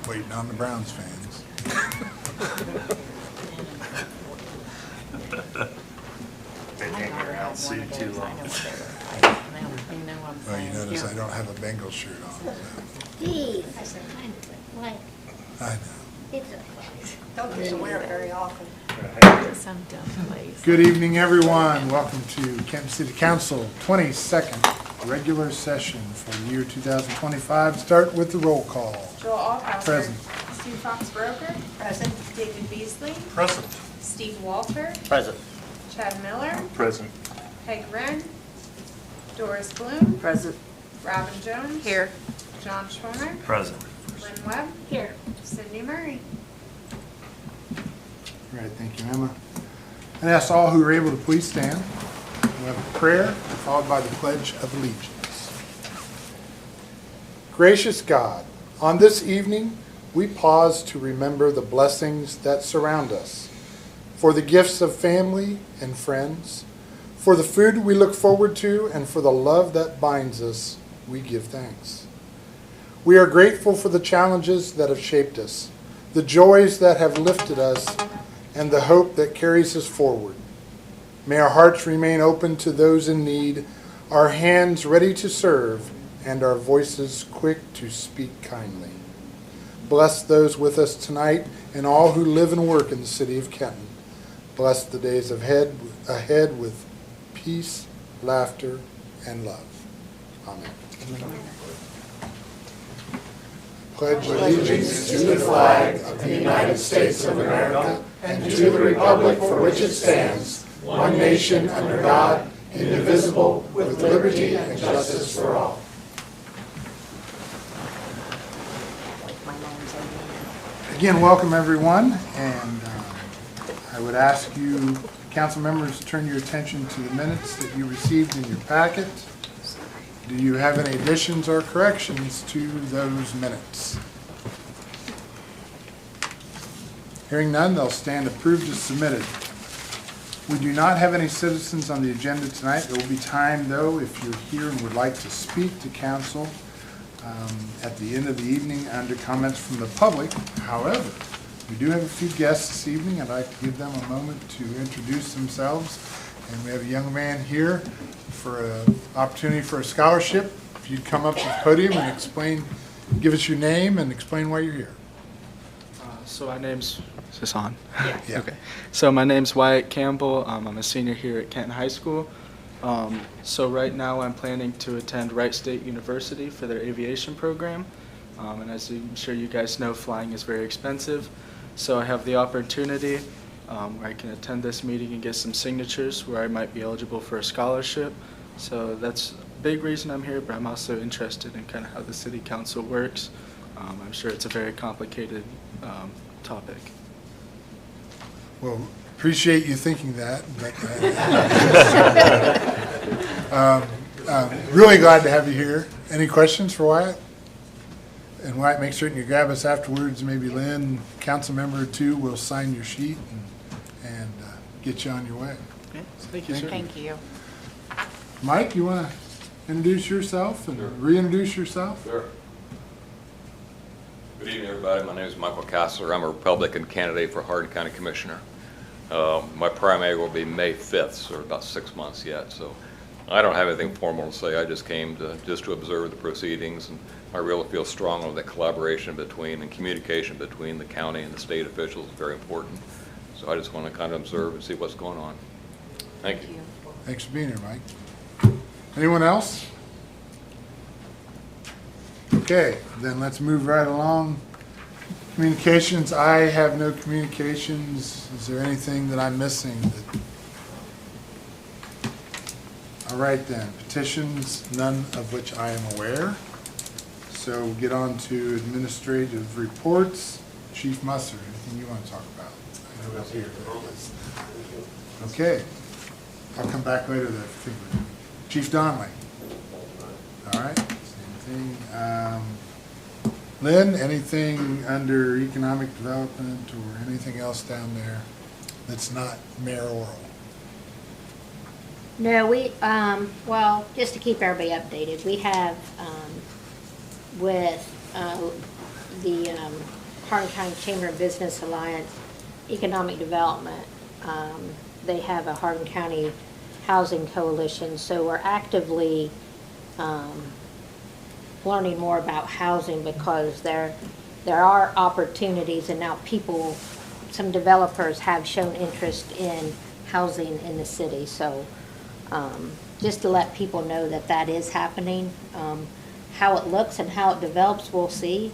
Waiting on the Browns fans. They can't get out suit too long. Well, you notice I don't have a Bengals shirt on. So. Steve, I said, what? I know. It's okay. Don't get to wear it very often. Some dumb place. Good evening, everyone. Welcome to Canton City Council 22nd regular session for the year 2025. Start with the roll call. Joel Althauser. Present. Sue Fox Broker. Present. David Beasley. Present. Steve Walter. Present. Chad Miller. Present. Peg Wren. Doris Bloom. Present. Robin Jones. Here. John Schwarner. Present. Lynn Webb. Here. Sydney Murray. All right, thank you, Emma. And ask all who are able to please stand. We'll have a prayer followed by the Pledge of Allegiance. Gracious God, on this evening, we pause to remember the blessings that surround us, for the gifts of family and friends, for the food we look forward to, and for the love that binds us, we give thanks. We are grateful for the challenges that have shaped us, the joys that have lifted us, and the hope that carries us forward. May our hearts remain open to those in need, our hands ready to serve, and our voices quick to speak kindly. Bless those with us tonight and all who live and work in the city of Kenton. Bless the days ahead with peace, laughter, and love. Amen. Pledge allegiance to the flag of the United States of America and to the republic for which it stands, one nation under God, indivisible, with liberty and justice for all. Again, welcome everyone, and I would ask you, council members, to turn your attention to the minutes that you received in your packet. Do you have any additions or corrections to those minutes? Hearing none, they'll stand approved as submitted. We do not have any citizens on the agenda tonight. There will be time, though, if you're here and would like to speak to council at the end of the evening under comments from the public. However, we do have a few guests this evening. I'd like to give them a moment to introduce themselves. And we have a young man here for an opportunity for a scholarship. If you'd come up to the podium and explain, give us your name and explain why you're here. So my name's, is this on? Yeah. Okay. So my name's Wyatt Campbell. I'm a senior here at Kenton High School. So right now I'm planning to attend Wright State University for their aviation program. And as I'm sure you guys know, flying is very expensive. So I have the opportunity where I can attend this meeting and get some signatures where I might be eligible for a scholarship. So that's a big reason I'm here, but I'm also interested in kind of how the city council works. I'm sure it's a very complicated topic. Well, appreciate you thinking that. But, really glad to have you here. Any questions for Wyatt? And Wyatt, make certain you grab us afterwards. Maybe Lynn, council member or two, will sign your sheet and get you on your way. Okay. Thank you, sir. Thank you. Mike, you want to introduce yourself and reintroduce yourself? Sure. Good evening, everybody. My name is Michael Kassler. I'm a Republican candidate for Hardin County Commissioner. My primary will be May 5th, so about 6 months yet. So I don't have anything formal to say. I just came to observe the proceedings, and I really feel strongly that collaboration between and communication between the county and the state officials is very important. So I just want to kind of observe and see what's going on. Thank you. Thanks for being here, Mike. Anyone else? Okay, then let's move right along. Communications, I have no communications. Is there anything that I'm missing? All right then, petitions, none of which I am aware. So we'll get on to administrative reports. Chief Musser, anything you want to talk about? I know it's here. Okay, I'll come back later there. Chief Donnelly. All right, same thing. Lynn, anything under economic development or anything else down there that's not mayoral? No, we, well, just to keep everybody updated, we have, with Hardin County Chamber of Business Alliance Economic Development. They have a Hardin County Housing Coalition, so we're actively learning more about housing because there are opportunities, and now some developers have shown interest in housing in the city. So just to let people know that that is happening. How it looks and how it develops, we'll see.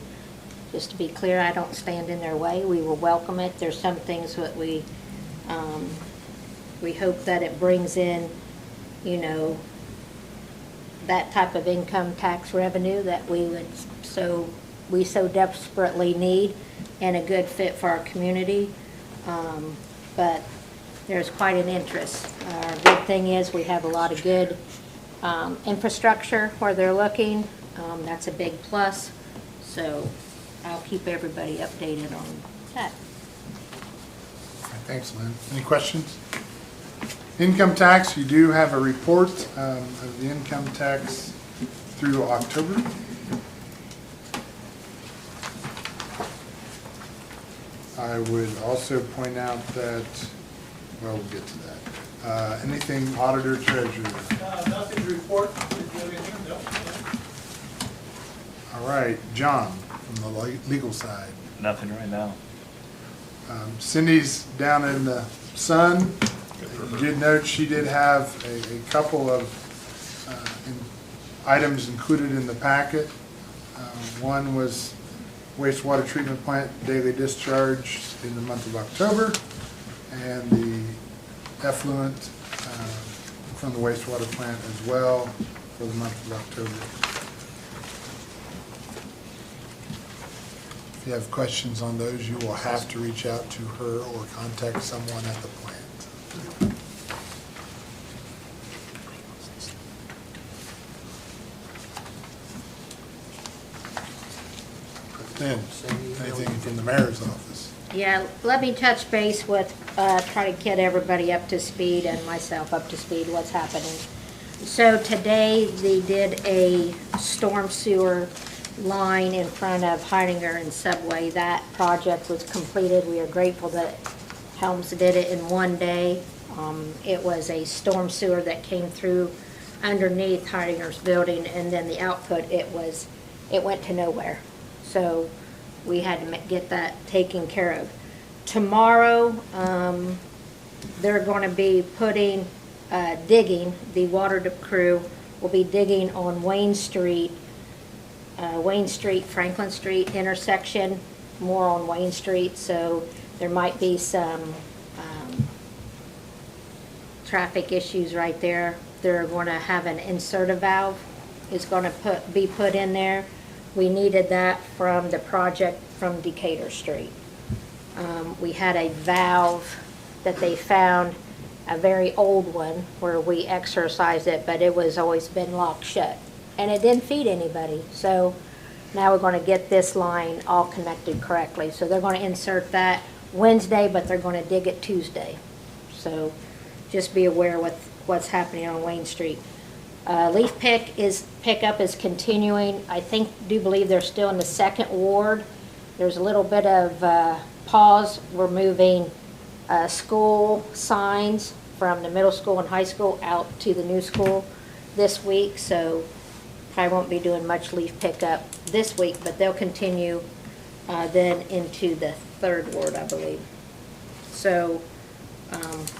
Just to be clear, I don't stand in their way. We will welcome it. There's some things that we hope that it brings in, that type of income tax revenue that we so desperately need, and a good fit for our community. But there's quite an interest. Our good thing is we have a lot of good infrastructure where they're looking. That's a big plus. So I'll keep everybody updated on that. Thanks, Lynn. Any questions? Income tax, you do have a report of the income tax through October. I would also point out that, well, we'll get to that. Anything auditor, treasurer? Nothing to report. No. All right, John, from the legal side. Nothing right now. Cindy's down in the sun. You did note she did have a couple of items included in the packet. One was wastewater treatment plant daily discharge in the month of October, and the effluent from the wastewater plant as well for the month of October. If you have questions on those, you will have to reach out to her or contact someone at the plant. Then, anything from the mayor's office? Yeah, let me touch base with, try to get everybody up to speed and myself up to speed what's happening. So today they did a storm sewer line in front of Heidinger and Subway. That project was completed. We are grateful that Helms did it in one day. It was a storm sewer that came through underneath Heidinger's building, and then the output, it went to nowhere. So we had to get that taken care of. Tomorrow, they're going to be digging, the water crew will be digging on Wayne Street, Franklin Street intersection, more on Wayne Street, so there might be some traffic issues right there. They're going to have an inserter valve is going to be put in there. We needed that from the project from Decatur Street. We had a valve that they found, a very old one, where we exercised it, but it was always been locked shut. And it didn't feed anybody. So now we're going to get this line all connected correctly. So they're going to insert that Wednesday, but they're going to dig it Tuesday. So just be aware with what's happening on Wayne Street. Leaf pickup is continuing. I do believe they're still in the second ward. There's a little bit of pause. We're moving school signs from the middle school and high school out to the new school this week, so I won't be doing much leaf pickup this week, but they'll continue then into the third ward, I believe. So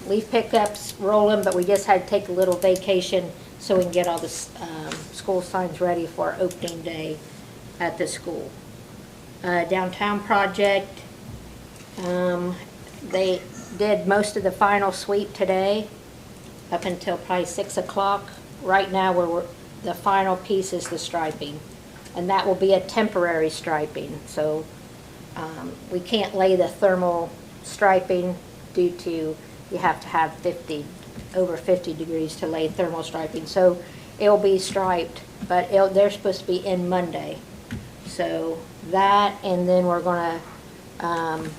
leaf pickups rolling, but we just had to take a little vacation so we can get all the school signs ready for opening day at the school. Downtown project, they did most of the final sweep today up until probably 6 o'clock. Right now the final piece is the striping, and that will be a temporary striping. So we can't lay the thermal striping due to you have to have over 50 degrees to lay thermal striping. So it'll be striped, but they're supposed to be in Monday. So that, and then we're going to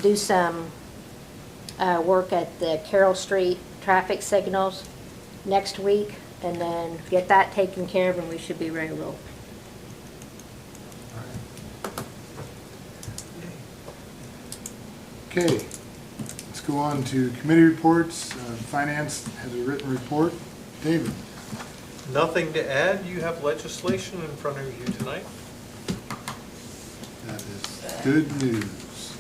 do some work at the Carroll Street traffic signals next week, and then get that taken care of, and we should be ready to roll. Okay, let's go on to committee reports. Finance has a written report. David? Nothing to add. You have legislation in front of you tonight. That is good news.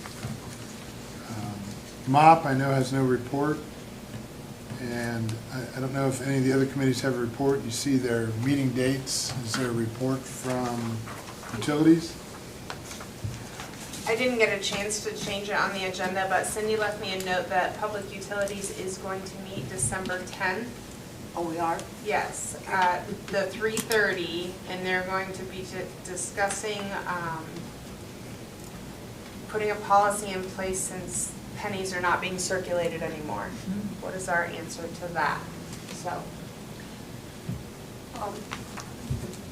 MOP, I know, has no report, and I don't know if any of the other committees have a report. You see their meeting dates. Is there a report from utilities? I didn't get a chance to change it on the agenda, but Cindy left me a note that Public Utilities is going to meet December 10th. Oh, we are? Yes, at the 3:30, and they're going to be discussing putting a policy in place since pennies are not being circulated anymore. What is our answer to that? So,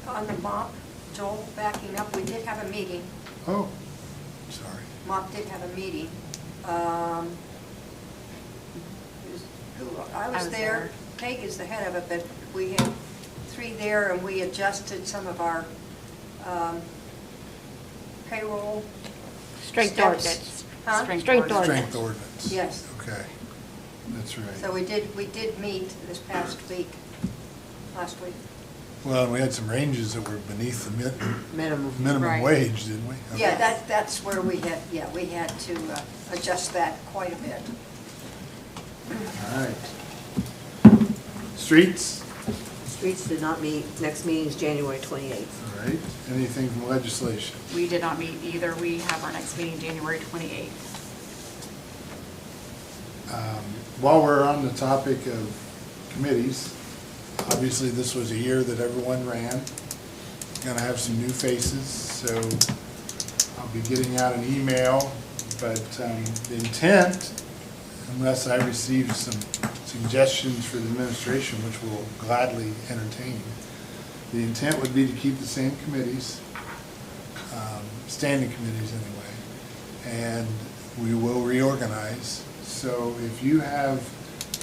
On the MOP, Joel, backing up, we did have a meeting. Oh, sorry. MOP did have a meeting. I was there. Peg is the head of it, but we had 3 there, and we adjusted some of our payroll. Strength steps. ordinance. Huh? Strength Strength ordinance. ordinance. Yes. Okay, that's right. So we did meet this past week, last week. Well, and we had some ranges that were beneath the minimum Right. wage, didn't we? Okay. Yeah, that's where we had to adjust that quite a bit. All right. Streets? Streets did not meet. Next meeting is January 28th. All right. Anything from legislation? We did not meet either. We have our next meeting January 28th. While we're on the topic of committees, obviously this was a year that everyone ran. Gonna have some new faces, so I'll be getting out an email, but the intent, unless I receive some suggestions for the administration, which we'll gladly entertain, the intent would be to keep the same committees, standing committees anyway, and we will reorganize. So if you have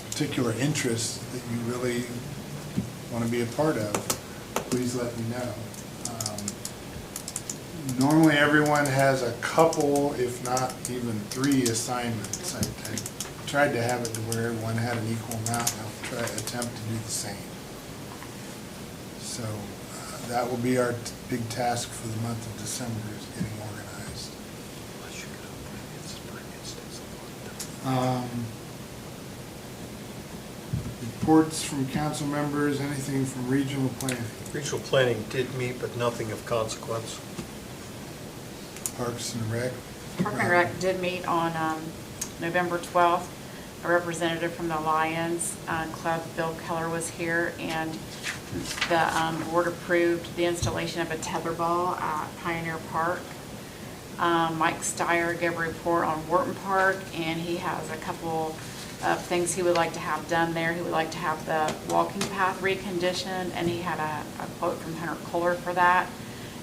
particular interests that you really want to be a part of, please let me know. Normally everyone has a couple, if not even 3 assignments. I tried to have it to where everyone had an equal amount, and I'll attempt to do the same. So that will be our big task for the month of December, is getting organized. Reports from council members, anything from regional planning, Regional planning did meet, but nothing of consequence. Parks and Rec. Park and Rec did meet on November 12th. A representative from the Lions Club, Bill Keller, was here, and the board approved the installation of a tetherball at Pioneer Park. Mike Steyer gave a report on Wharton Park, and he has a couple of things he would like to have done there. He would like to have the walking path reconditioned, and he had a quote from Hunter Kohler for that.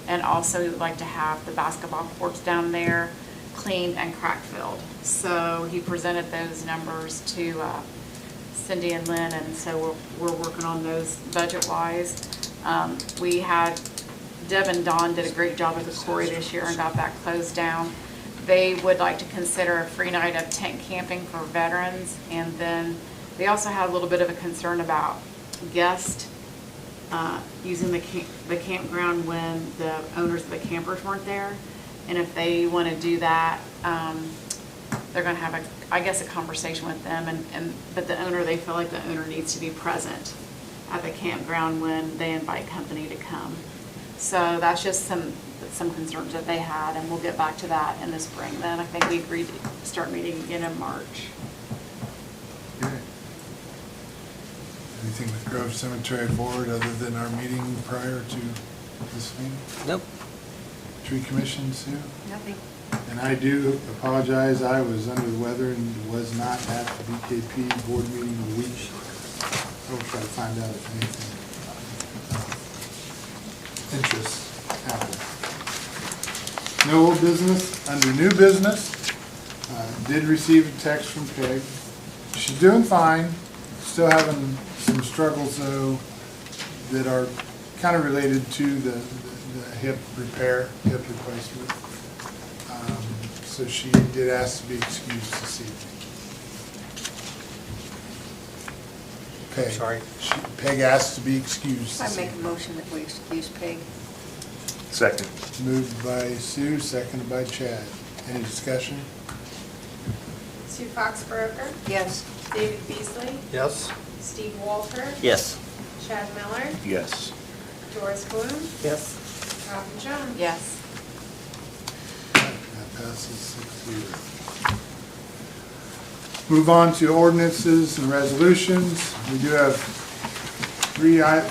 And also he would like to have the basketball courts down there cleaned and crack filled. So he presented those numbers to Cindy and Lynn, and so we're working on those budget-wise. We had, Deb and Don did a great job at the quarry this year and got that closed down. They would like to consider a free night of tent camping for veterans, and then they also had a little bit of a concern about guests using the campground when the owners of the campers weren't there. And if they want to do that, they're going to have a conversation with them. But the owner, they feel like the owner needs to be present at the campground when they invite company to come. So that's just some concerns that they had, and we'll get back to that in the spring. Then I think we agreed to start meeting again in March. Okay. Anything with Grove Cemetery Board other than our meeting prior to this meeting? Nope. Tree Commission, Sue? Nothing. And I do apologize, I was under the weather and was not at the BKP board meeting a week. I will try to find out if anything interest happened. No old business. Under new business, did receive a text from Peg. She's doing fine, still having some struggles though that are kind of related to the hip replacement. So she did ask to be excused this evening. Peg. Sorry. Peg asked to be excused I this make a evening. motion that we excuse Peg. Second. Moved by Sue, seconded by Chad. Any discussion? Sue Foxborough, Yes. David Beasley, Yes? Steve Walter, Yes. Chad Miller, Yes. Doris Bloom, Yes. Robin Jones. Yes. That passes 6-0. Move on to ordinances and resolutions. We do have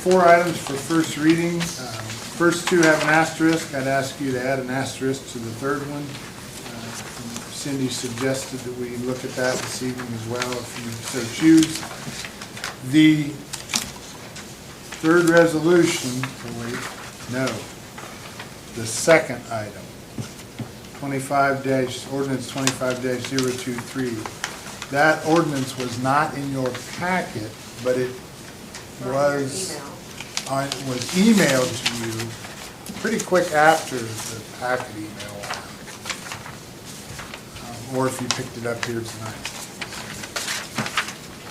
4 items for first reading. First 2 have an asterisk. I'd ask you to add an asterisk to the third one. Cindy suggested that we look at that this evening as well, if you so choose. The third resolution, the second item, ordinance 25-023. That ordinance was not in your packet, but it was emailed to you pretty quick after the packet email went out. Or if you picked it up here tonight.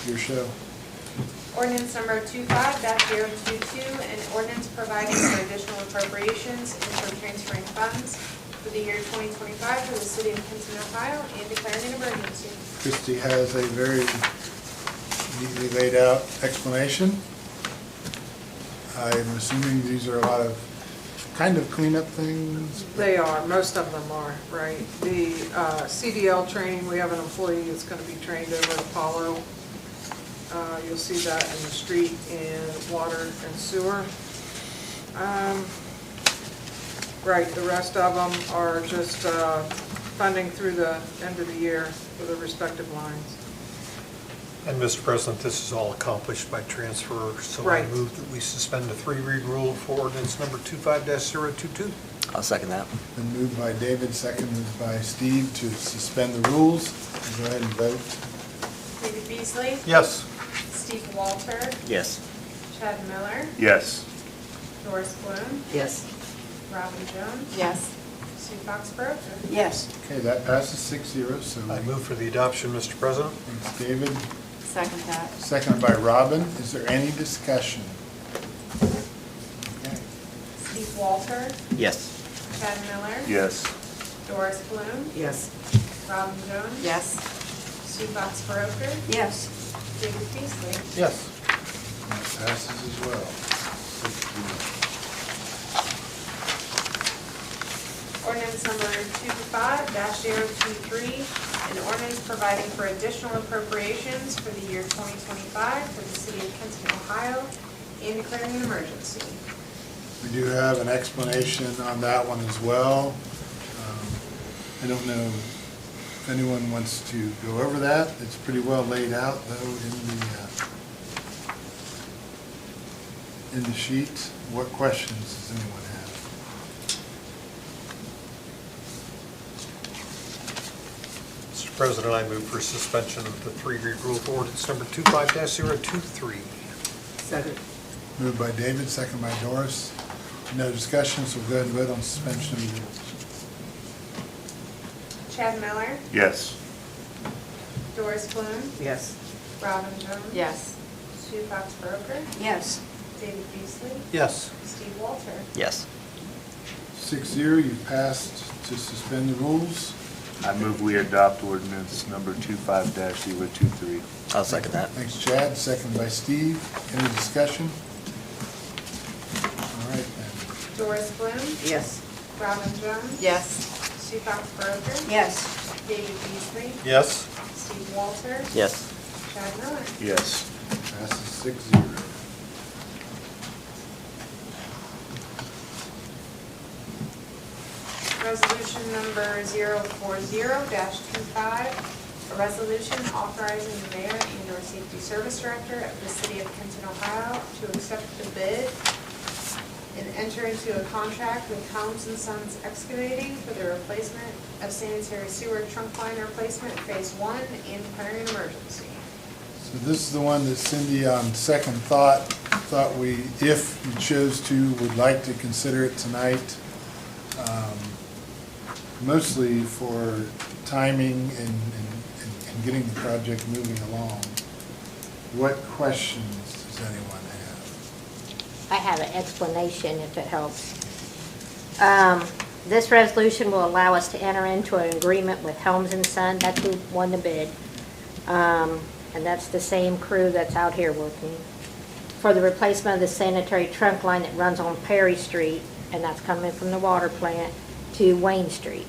Your show. Ordinance number 25-022, an ordinance providing for additional appropriations and for transferring funds for the year 2025 for the city of Kenton, Ohio, and declaring an emergency. Christie has a very neatly laid out explanation. I'm assuming these are a lot of kind of cleanup things. They are, most of them are, right. The CDL training, we have an employee that's going to be trained over at Apollo. You'll see that in the street and water and sewer. Right, the rest of them are just funding through the end of the year for the respective lines. And Mr. President, this is all accomplished by transfer, so I Right. move that we suspend the 3-read rule for ordinance number 25-022. I'll second that. Been moved by David, seconded by Steve to suspend the rules. Go ahead and vote. David Beasley, Yes. Steve Walter, Yes. Chad Miller, Yes. Doris Bloom, Yes. Robin Jones, Yes. Sue Foxborough. Yes. Okay, that passes 6-0, so I move for the adoption, Mr. President. thanks, David. Second that. Seconded by Robin. Is there any discussion? Okay. Steve Walter, Yes. Chad Miller, Yes. Doris Bloom, Yes. Robin Jones, Yes. Sue Foxborough, Yes. David Beasley. Yes. That passes as well. 6-0. Ordinance number 25-023, an ordinance providing for additional appropriations for the year 2025 for the city of Kenton, Ohio, and declaring an emergency. We do have an explanation on that one as well. I don't know if anyone wants to go over that. It's pretty well laid out, though, in the sheet. What questions does anyone have? Mr. President, I move for suspension of the 3-read rule for ordinance number 25-023. Second. Moved by David, second by Doris. No discussion, so we'll go ahead and vote on suspension of the rules. Chad Miller, Yes. Doris Bloom, Yes. Robin Jones. Yes. Sue Foxborough, Yes. David Beasley, Yes. Steve Walter. Yes. 6-0, you passed to suspend the rules. I move we adopt ordinance number 25-023. I'll second that. Thanks, Chad. Second by Steve. Any discussion? All right, then. Doris Bloom, Yes. Robin Jones. Yes. Sue Foxborough, Yes. David Beasley, Yes. Steve Walter, Yes. Chad Miller. Yes. Passes 6-0. Resolution number 040-25, a resolution authorizing the mayor and/or safety service director of the city of Kenton, Ohio to accept the bid and enter into a contract with Helms & Sons Excavating for the replacement of sanitary sewer trunk line replacement phase 1 and declaring an emergency. So this is the one that Cindy, on second thought we, if you chose to, would like to consider it tonight. mostly for timing and getting the project moving along. What questions does anyone have? I have an explanation if it helps. This resolution will allow us to enter into an agreement with Helms & Son, that's who won the bid. And that's the same crew that's out here working, for the replacement of the sanitary trunk line that runs on Perry Street, and that's coming from the water plant to Wayne Street.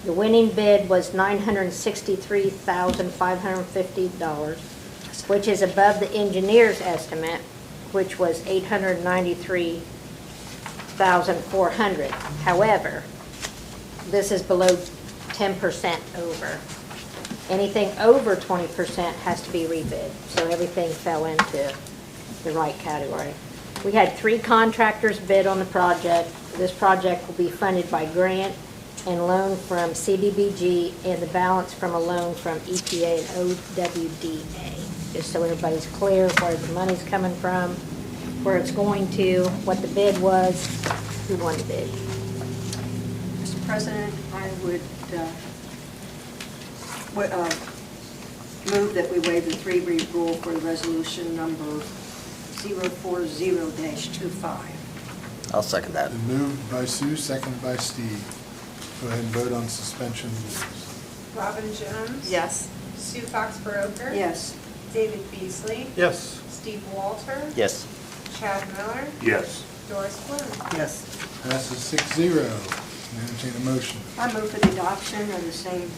The winning bid was $963,550, which is above the engineer's estimate, which was $893,400. However, this is below 10% over. Anything over 20% has to be rebid, so everything fell into the right category. We had 3 contractors bid on the project. This project will be funded by grant and loan from CDBG and the balance from a loan from EPA and OWDA. Just so everybody's clear where the money's coming from, where it's going to, what the bid was, who won the bid. Mr. President, I would move that we waive the 3-read rule for resolution number 040-25. I'll second that. Been moved by Sue, seconded by Steve. Go ahead and vote on suspension of rules. Robin Jones. Yes. Sue Fox-Broker. Yes. David Beasley. Yes. Steve Walter. Yes. Chad Miller. Yes. Doris Bloom. Yes. Passes 6-0. Entertain a motion. I move for the adoption of the same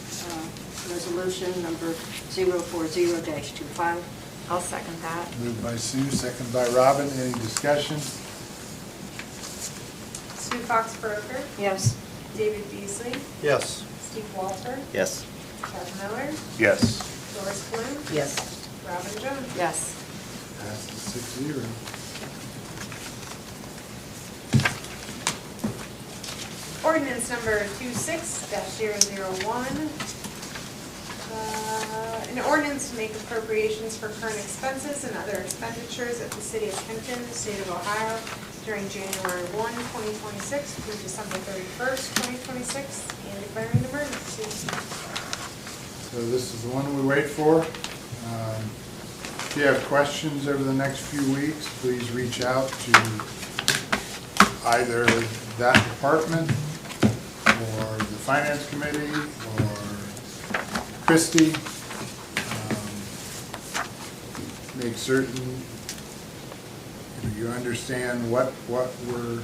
resolution number 040-25. I'll second that. Moved by Sue, seconded by Robin. Any discussion? Sue Fox-Broker. Yes. David Beasley. Yes. Steve Walter. Yes. Chad Miller. Yes. Doris Bloom. Yes. Robin Jones. Yes. Passes 6-0. Ordinance number 26-001. An ordinance to make appropriations for current expenses and other expenditures of the city of Kenton, the state of Ohio, during January 1, 2026 through December 31st, 2026, and declaring an emergency. So this is the one we wait for. If you have questions over the next few weeks, please reach out to either that department or the finance committee or Christie. Make certain you understand what we're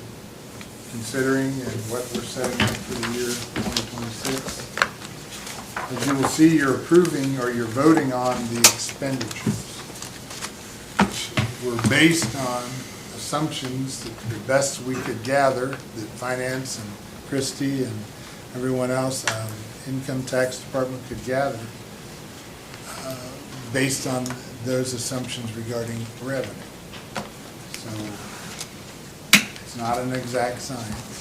considering and what we're setting up for the year 2026. As you will see, you're approving or you're voting on the expenditures, which were based on assumptions that the best we could gather, that finance and Christie and everyone else, income tax department could gather, based on those assumptions regarding revenue. So it's not an exact science.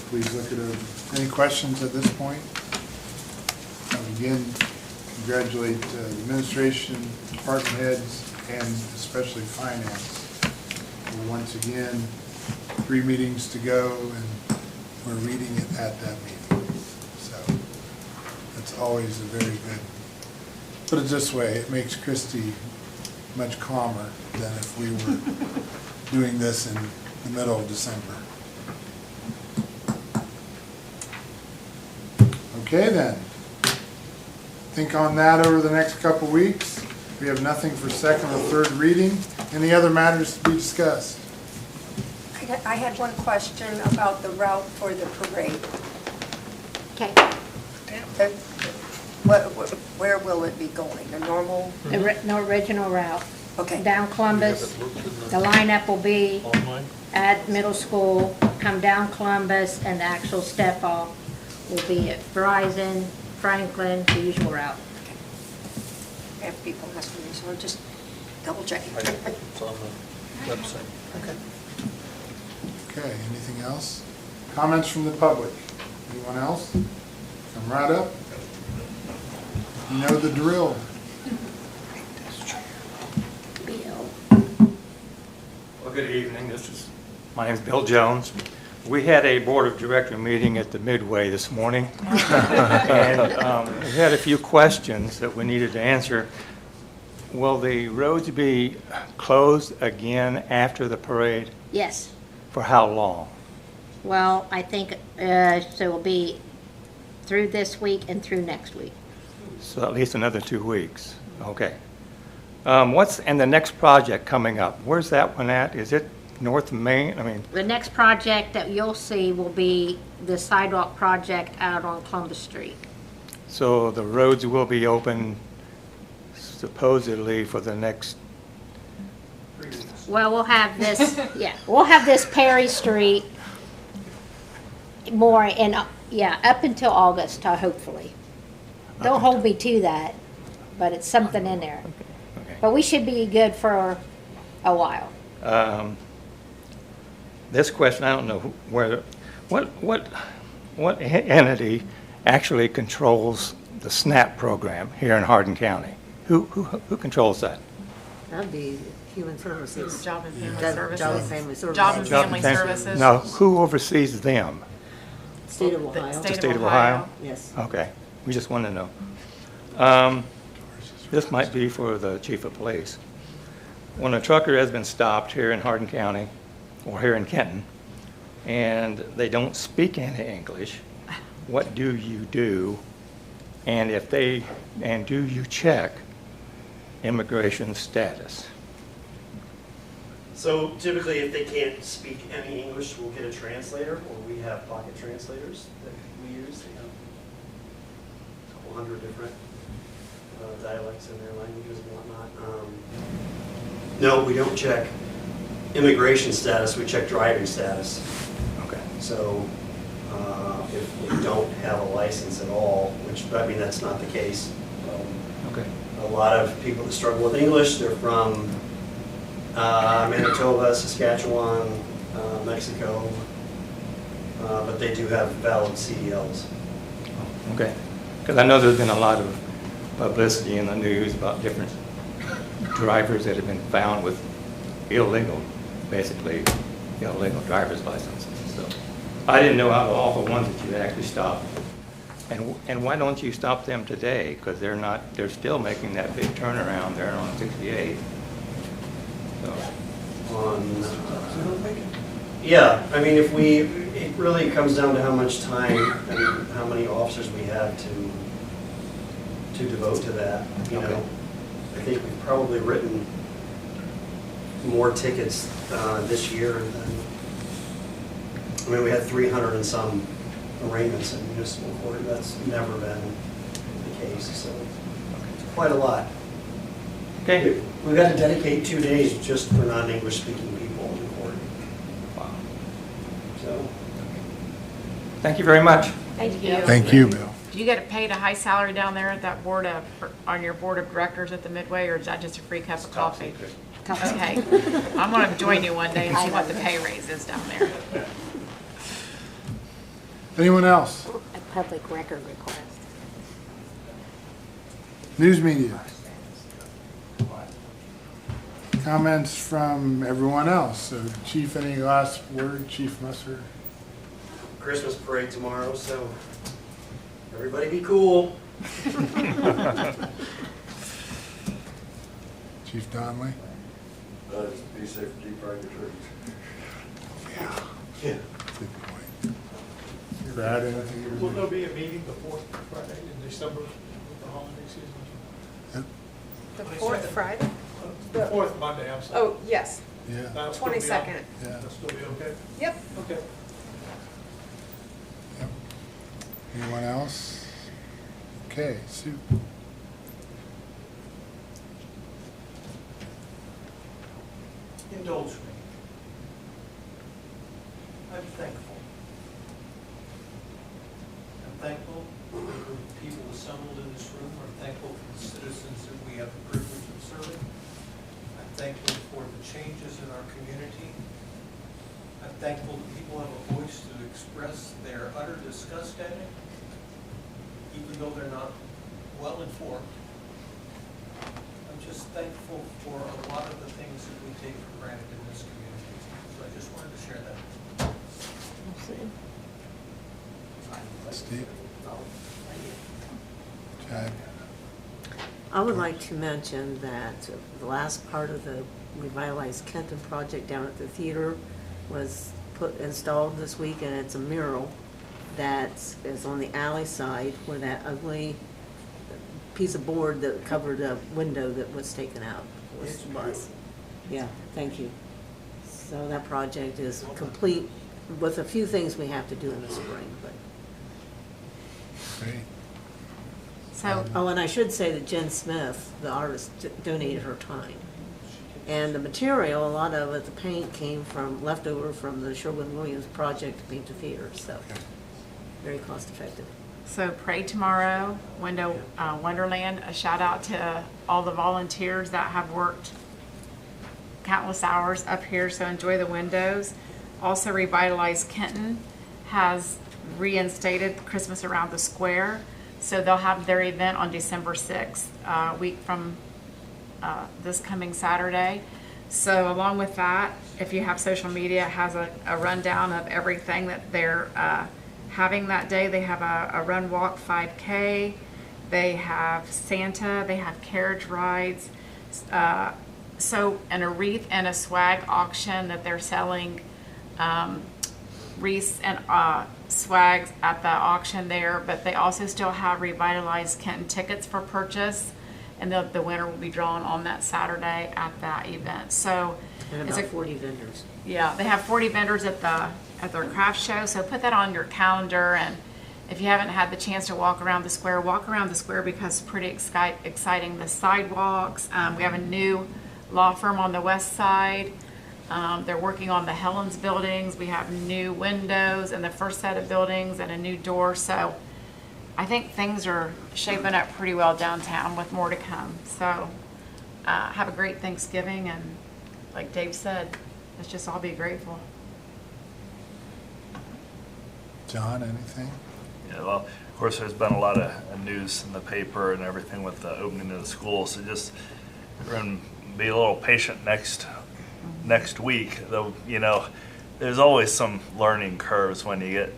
Please look it over. Any questions at this point? Again, congratulate administration, department heads, and especially finance. Once again, 3 meetings to go, and we're reading it at that meeting. So that's always a very good. Put it this way, it makes Christie much calmer than if we were doing this in the middle of December. Okay then. Think on that over the next couple weeks. We have nothing for second or third reading. Any other matters to be discussed? I had one question about the route for the parade. Okay. Where will it be going? The normal? No original route. Okay. Down Columbus. The lineup will be at middle school, come down Columbus, and the actual step off will be at Verizon, Franklin, the usual route. I have people asking me, so I'm just double checking. It's on the website. Okay. Okay, anything else? Comments from the public? Anyone else? Come right up. You know the drill. Bill. Well, good evening. My name is Bill Jones. We had a board of director meeting at the Midway this morning, and we had a few questions that we needed to answer. Will the roads be closed again after the parade? Yes. For how long? Well, I think, so it'll be through this week and through next week. So at least another 2 weeks. Okay. And the next project coming up, where's that one at? Is it north of Main? I mean, The next project that you'll see will be the sidewalk project out on Columbus Street. so the roads will be open supposedly for the next, Well, we'll have this, yeah, we'll have this Perry Street more in, yeah, up until August, hopefully. Don't hold me to that, but it's something in there. okay. But we should be good for a while. This question, I don't know what entity actually controls the SNAP program here in Hardin County? Who controls that? That'd be Human Services. Job and Family Job Services. and Family Services. Job and Family Services. No, who oversees them? State of The Ohio. The state of Ohio? Yes. Okay, we just want to know. This might be for the chief of police. When a trucker has been stopped here in Hardin County, or here in Kenton, and they don't speak any English, what do you do? And do you check immigration status? So typically, if they can't speak any English, we'll get a translator, or we have pocket translators that we use. They have a couple hundred different dialects in their languages and whatnot. No, we don't check immigration status, we check driving status. Okay. So if they don't have a license at all, which, I mean, that's not the case. Okay. A lot of people that struggle with English, they're from Manitoba, Saskatchewan, Mexico, but they do have valid CDLs. Okay, because I know there's been a lot of publicity in the news about different drivers that have been found with illegal driver's licenses. So I didn't know out of all the ones that you actually stopped. And why don't you stop them today? Because they're still making that big turnaround there on 68. So. Yeah, I mean, it really comes down to how much time and how many officers we have to devote to that, you know. I think we've probably written more tickets this year than, I mean, we had 300 and some arraignments in municipal court. That's never been the case, so it's quite a lot. Okay. We've got to dedicate 2 days just for non-English speaking people in court. Wow. So. Thank you very much. Thank you. Thank you, Bill. Do you get paid a high salary down there at that on your board of directors at the Midway, or is that just a free cup of coffee? Okay. I'm going to join you one day and see what the pay raise is down there. Anyone else? A public record request. News media. Comments from everyone else. So Chief, any last word? Chief Musser? Christmas parade tomorrow, so everybody be cool. Chief Donnelly? Just be safe, keep riding your turkeys. Yeah. Good point. Brad, anything? Will there be a meeting the fourth Friday in December with the holiday season? The fourth Friday? The fourth Monday, I'm sorry. Oh, yes. Yeah. That'll still be on? 22nd. Yeah. That'll still be okay? Yep. Okay. Yep. Anyone else? Okay, Sue. Indulge me. I'm thankful. I'm thankful for the people assembled in this room. I'm thankful for the citizens that we have the privilege of serving. I'm thankful for the changes in our community. I'm thankful that people have a voice to express their utter disgust at it, even though they're not well informed. I'm just thankful for a lot of the things that we take for granted in this community. So I just wanted to share that. Steve? Chad? I would like to mention that the last part of the Revitalize Kenton project down at the theater was installed this week, and it's a mural that is on the alley side where that ugly piece of board that covered a window that was taken out was. Yeah, thank you. So that project is complete with a few things we have to do in the spring, but. Great. So, Oh, and I should say that Jen Smith, the artist, donated her time. And the material, a lot of it, the paint came from, leftover from the Sherwin-Williams project to paint the theater, so very cost effective. so pray tomorrow, Wonderland. A shout out to all the volunteers that have worked countless hours up here, so enjoy the windows. Also, Revitalize Kenton has reinstated Christmas Around the Square, so they'll have their event on December 6th, a week from this coming Saturday. So along with that, if you have social media, it has a rundown of everything that they're having that day. They have a run walk 5K, they have Santa, they have carriage rides, and a wreath and a swag auction that they're selling wreaths and swags at the auction there, but they also still have Revitalize Kenton tickets for purchase, and the winner will be drawn on that Saturday at that event. So And it's about 40 vendors. Yeah, they have 40 vendors at their craft show, so put that on your calendar. And if you haven't had the chance to walk around the square because it's pretty exciting. The sidewalks, we have a new law firm on the west side. They're working on the Helen's buildings. We have new windows in the first set of buildings and a new door. So I think things are shaping up pretty well downtown with more to come. So have a great Thanksgiving, and like Dave said, let's just all be grateful. John, anything? Yeah, well, of course, there's been a lot of news in the paper and everything with the opening of the schools. So just we're going to be a little patient next week. Though, you know, there's always some learning curves when you get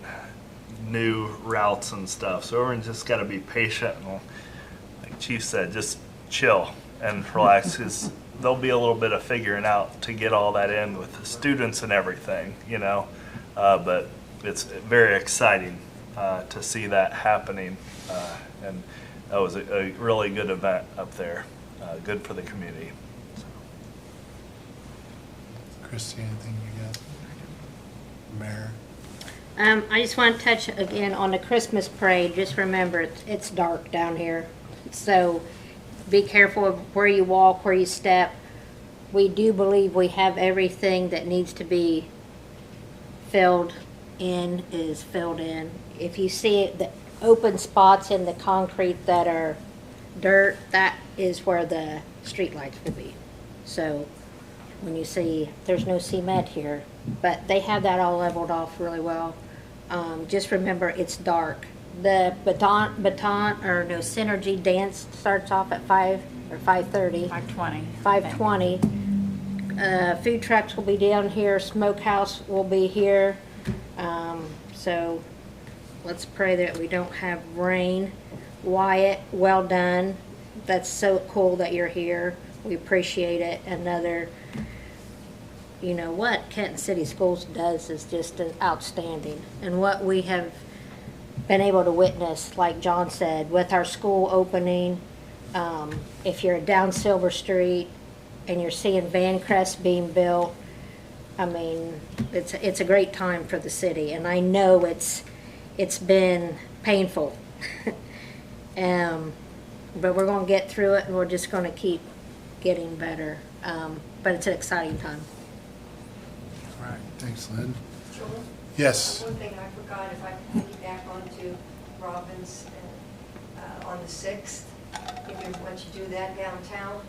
new routes and stuff. So everyone's just got to be patient and, like Chief said, just chill and relax, because there'll be a little bit of figuring out to get all that in with the students and everything, you know. But it's very exciting to see that happening, and that was a really good event up there, good for the community. So. Christy, anything you got? Mayor? I just want to touch again on the Christmas parade. Just remember, it's dark down here. So be careful of where you walk, where you step. We do believe we have everything that needs to be filled in is filled in. If you see the open spots in the concrete that are dirt, that is where the street lights will be. So when you see, there's no cement here, but they have that all leveled off really well. Just remember, it's dark. The Synergy dance starts off at 5 or 5:30. 5:20. 5:20. Food trucks will be down here. Smokehouse will be here. So let's pray that we don't have rain. Wyatt, well done. That's so cool that you're here. We appreciate it. Another, you know, what Kenton City Schools does is just outstanding. And what we have been able to witness, like John said, with our school opening, if you're down Silver Street and you're seeing Van Crest being built, I mean, it's a great time for the city, and I know it's been painful, but we're going to get through it, and we're just going to keep getting better. But it's an exciting time. All right, thanks, Lynn. Joel? Yes. One thing I forgot, if I could piggyback onto Robbins on the 6th, once you do that downtown,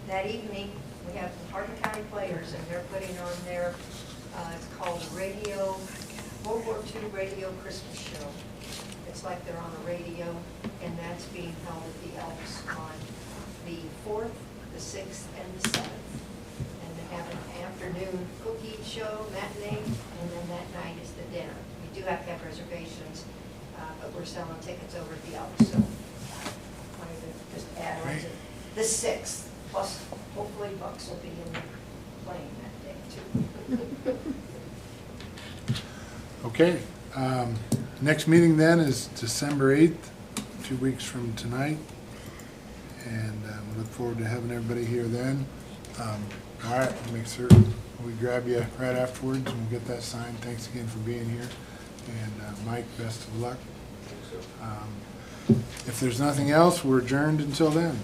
that evening, we have the Hardin County Players, and they're putting on their, it's called World War II Radio Christmas Show. It's like they're on the radio, and that's being held at the Elks on the 4th, the 6th, and the 7th. And they have an afternoon cookie show, matinee, and then that night is the dinner. We do have to have reservations. but we're selling tickets over at the Elks, so wanted to just add on to the 6th, plus hopefully Bucks will be in playing that day too. Okay, next meeting then is December 8th, 2 weeks from tonight. And we look forward to having everybody here then. All right, we'll make certain we grab you right afterwards and we'll get that signed. Thanks again for being here. And Mike, best of luck. If there's nothing else, we're adjourned until then.